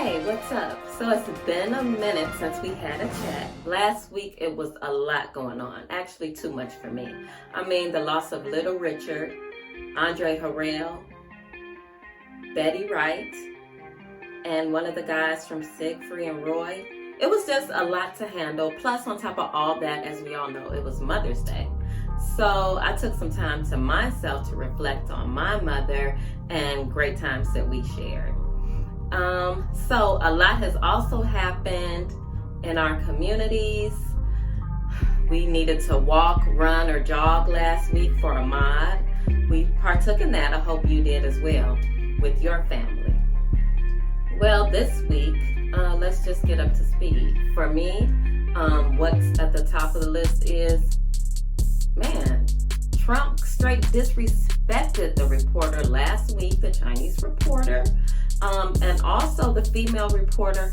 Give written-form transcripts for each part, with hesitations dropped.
Hey, what's up? So it's been a minute since we had a chat. Last week it was a lot going on. Actually, too much for me. The loss of Little Richard, Andre Harrell, Betty Wright, and one of the guys from Siegfried and Roy. It was just a lot to handle. Plus, on top of all that, as we all know, it was Mother's Day. So I took some time to myself to reflect on my mother and great times that we shared. So a lot has also happened in our communities. We needed to walk, run, or jog last week for Ahmad. We partook in that. I hope you did as well with your family. Well, this week, let's just get up to speed. For me, what's at the top of the list is, Trump straight disrespected the reporter last week, the Chinese reporter, and also the female reporter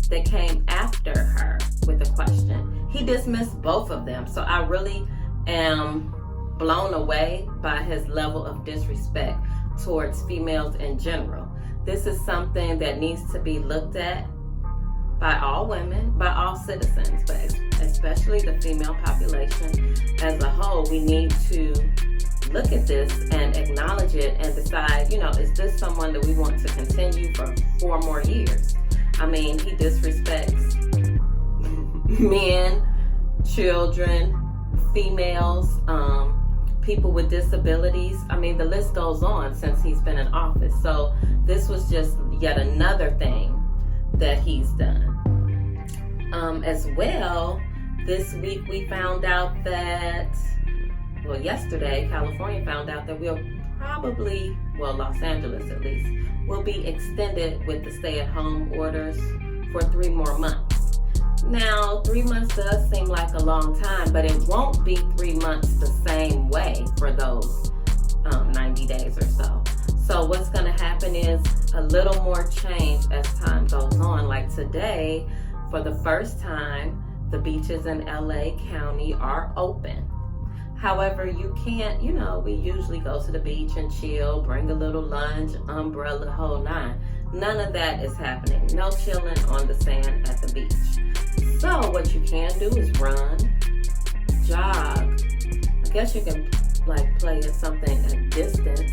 that came after her with a question. He dismissed both of them. So I really am blown away by his level of disrespect towards females in general. This is something that needs to be looked at by all women, by all citizens, but especially the female population as a whole. We need to look at this and acknowledge it and decide, is this someone that we want to continue for 4 more years? He disrespects men, children, females, people with disabilities. The list goes on since he's been in office. So this was just yet another thing that he's done. As well, this week we found out that, yesterday, California found out that we'll probably, Los Angeles at least, will be extended with the stay-at-home orders for 3 more months. Now, 3 months does seem like a long time, but it won't be 3 months the same way for those 90 days or so. So what's going to happen is a little more change as time goes on. Like today, for the first time, the beaches in LA County are open. However, you can't, we usually go to the beach and chill, bring a little lunch, umbrella, whole nine. None of that is happening. No chilling on the sand at the beach. So what you can do is run, jog. I guess you can play something at distance,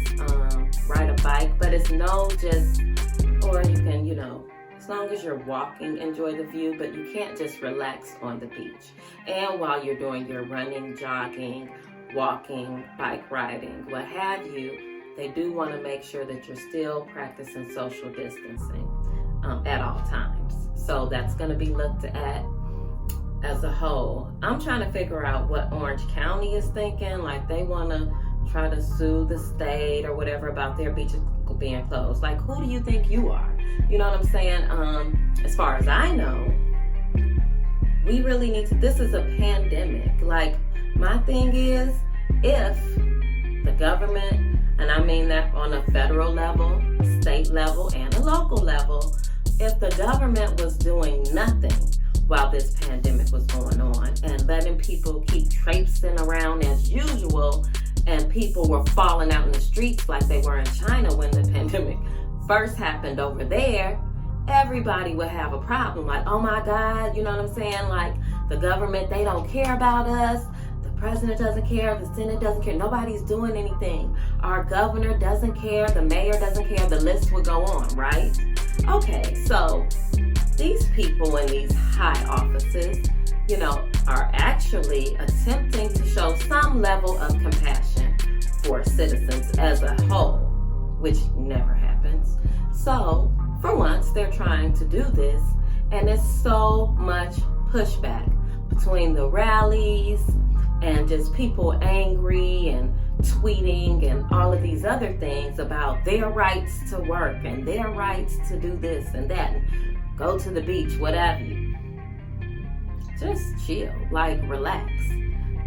ride a bike, but it's or you can, as long as you're walking, enjoy the view, but you can't just relax on the beach. And while you're doing your running, jogging, walking, bike riding, what have you, they do want to make sure that you're still practicing social distancing at all times. So that's going to be looked at as a whole. I'm trying to figure out what Orange County is thinking. They want to try to sue the state or whatever about their beaches being closed. Who do you think you are? You know what I'm saying? As far as I know, we really need to, this is a pandemic. My thing is, if the government, and I mean that on a federal level, state level, and a local level, if the government was doing nothing while this pandemic was going on and letting people keep traipsing around as usual, and people were falling out in the streets like they were in China when the pandemic first happened over there, everybody would have a problem. Oh my God, you know what I'm saying? The government, they don't care about us. The president doesn't care. The Senate doesn't care. Nobody's doing anything. Our governor doesn't care. The mayor doesn't care. The list would go on, right? Okay, so these people in these high offices, are actually attempting to show some level of compassion for citizens as a whole, which never happens. So, for once, they're trying to do this, and it's so much pushback between the rallies and just people angry and tweeting and all of these other things about their rights to work and their rights to do this and that, and go to the beach, whatever you. Just chill, relax.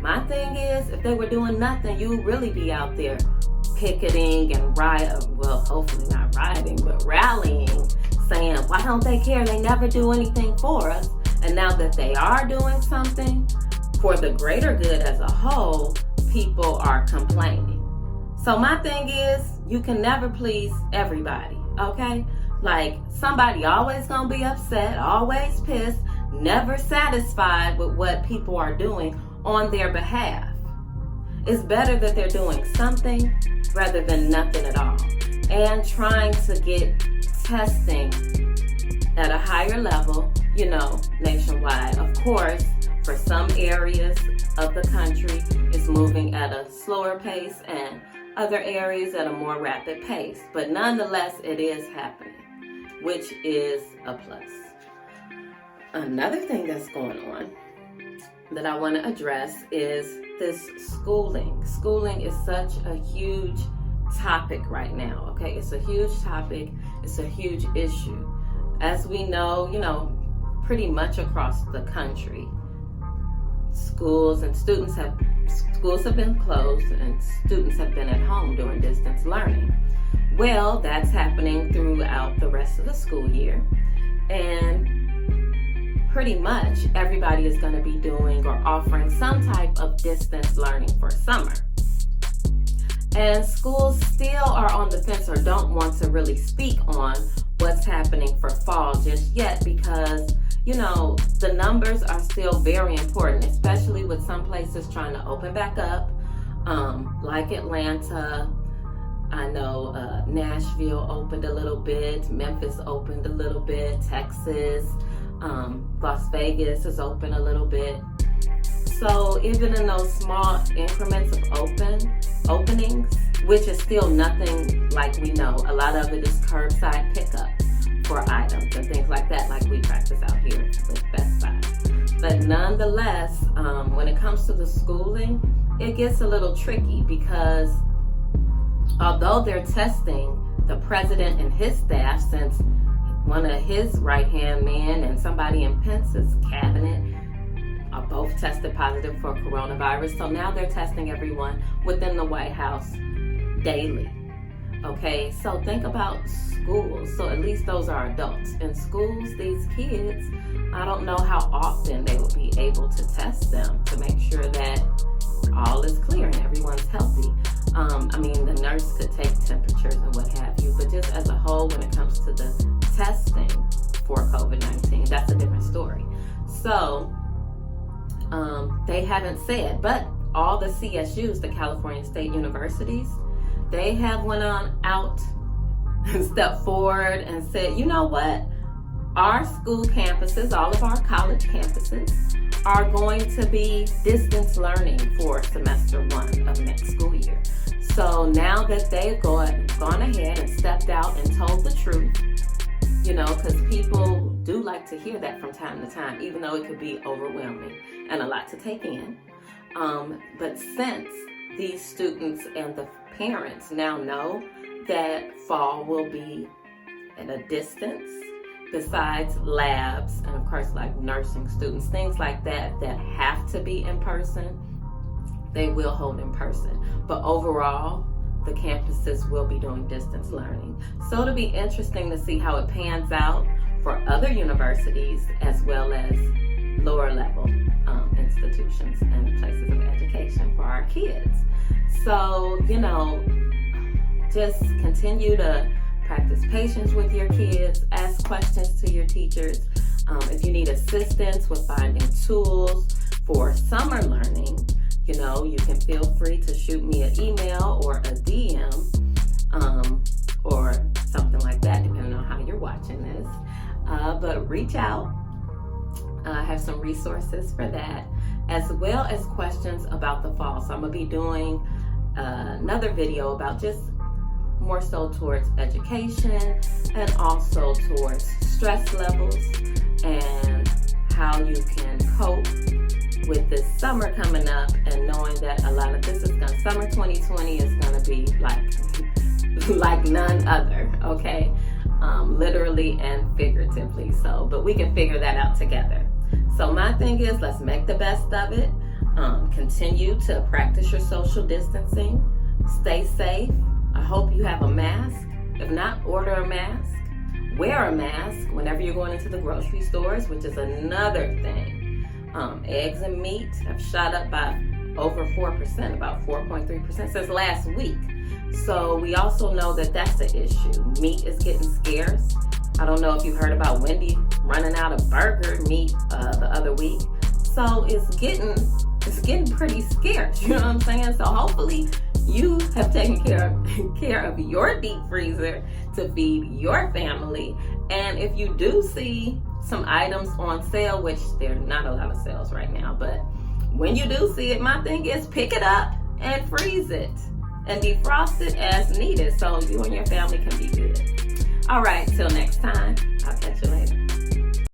My thing is, if they were doing nothing, you would really be out there picketing and hopefully not rioting, but rallying, saying, why don't they care? They never do anything for us. And now that they are doing something for the greater good as a whole, people are complaining. So my thing is, you can never please everybody, okay? Like, somebody always gonna be upset, always pissed, never satisfied with what people are doing on their behalf. It's better that they're doing something rather than nothing at all. And trying to get testing at a higher level, nationwide. Of course, for some areas of the country, it's moving at a slower pace, and other areas at a more rapid pace. But nonetheless, it is happening, which is a plus. Another thing that's going on that I want to address is this schooling. Schooling is such a huge topic right now, okay? It's a huge topic. It's a huge issue. As we know, pretty much across the country, schools have been closed and students have been at home doing distance learning. Well, that's happening throughout the rest of the school year. And pretty much everybody is going to be doing or offering some type of distance learning for summer. And schools still are on the fence or don't want to really speak on what's happening for fall just yet because, the numbers are still very important, especially with some places trying to open back up, like Atlanta. I know Nashville opened a little bit, Memphis opened a little bit, Texas, Las Vegas is open a little bit. So even in those small increments of openings, which is still nothing like we know, a lot of it is curbside pickup for items and things like that, like we practice out here with Best Buy. But nonetheless, when it comes to the schooling, it gets a little tricky because although they're testing the president and his staff, since one of his right-hand men and somebody in Pence's cabinet are both tested positive for coronavirus, so now they're testing everyone within the White House daily. Okay, so think about schools. So at least those are adults. In schools, these kids, I don't know how often they will be able to test them to make sure that all is clear and everyone's healthy. The nurse could take temperatures and what have you, but just as a whole, when it comes to the testing for COVID-19, that's a different story. So they haven't said, but all the CSUs, the California State Universities, they have went on out and stepped forward and said, you know what? Our school campuses, all of our college campuses, are going to be distance learning for semester 1 of next school year. So now that they've gone ahead and stepped out and told the truth, because people do like to hear that from time to time, even though it could be overwhelming and a lot to take in. But since these students and the parents now know that fall will be at a distance, besides labs and of course like nursing students, things like that have to be in person, they will hold in person. But overall, the campuses will be doing distance learning. So it'll be interesting to see how it pans out for other universities as well as lower level institutions and places of education for our kids. So, just continue to practice patience with your kids, ask questions to your teachers. If you need assistance with finding tools for summer learning, you can feel free to shoot me an email or a DM or something like that, depending on how you're watching this. But reach out. I have some resources for that, as well as questions about the fall. So I'm going to be doing another video about just more so towards education and also towards stress levels and how you can cope with this summer coming up, and knowing that a lot of this is summer 2020 is going to be like none other, okay? Literally and figuratively. So, but we can figure that out together. So my thing is, let's make the best of it. Continue to practice your social distancing. Stay safe. I hope you have a mask. If not, order a mask. Wear a mask whenever you're going into the grocery stores, which is another thing. Eggs and meat have shot up by over 4%, about 4.3% since last week. So we also know that that's an issue. Meat is getting scarce, don't know if you heard about Wendy running out of burger meat the other week. So it's getting pretty scarce. You know what I'm saying? So hopefully you have taken care of your deep freezer to feed your family. And if you do see some items on sale, which there are not a lot of sales right now, but when you do see it, my thing is pick it up and freeze it and defrost it as needed so you and your family can be good. All right, till next time, I'll catch you later.